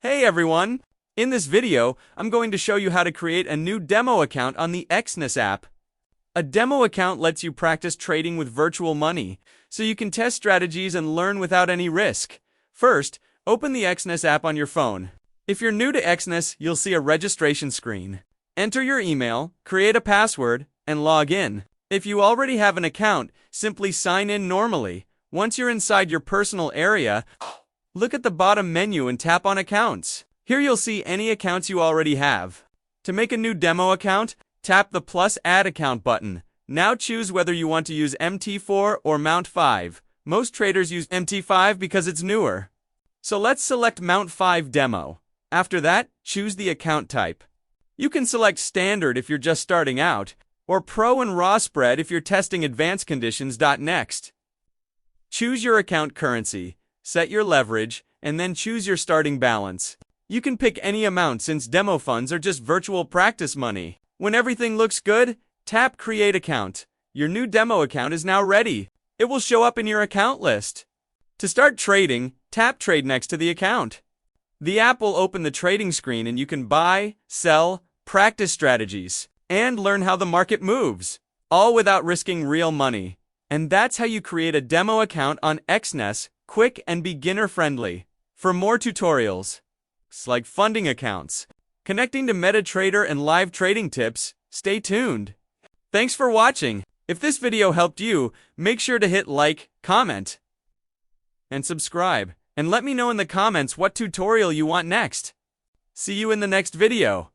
Hey everyone! In this video, I'm going to show you how to create a new demo account on the Exness app. A demo account lets you practice trading with virtual money, so you can test strategies and learn without any risk. First, open the Exness app on your phone. If you're new to Exness, you'll see a registration screen. Enter your email, create a password, and log in. If you already have an account, simply sign in normally. Once you're inside your personal area, look at the bottom menu and tap on Accounts. Here you'll see any accounts you already have. To make a new demo account, tap the plus Add Account button. Now choose whether you want to use MT4 or MT5. Most traders use MT5 because it's newer. So let's select MT5 Demo. After that, choose the account type. You can select Standard if you're just starting out, or Pro and Raw Spread if you're testing advanced conditions. Next, choose your account currency, set your leverage, and then choose your starting balance. You can pick any amount since demo funds are just virtual practice money. When everything looks good, tap Create Account. Your new demo account is now ready. It will show up in your account list. To start trading, tap Trade next to the account. The app will open the trading screen and you can buy, sell, practice strategies, and learn how the market moves, all without risking real money. And that's how you create a demo account on Exness, quick and beginner-friendly. For more tutorials, like funding accounts, connecting to MetaTrader and live trading tips, stay tuned. Thanks for watching. If this video helped you, make sure to hit like, comment, and subscribe. And let me know in the comments what tutorial you want next. See you in the next video.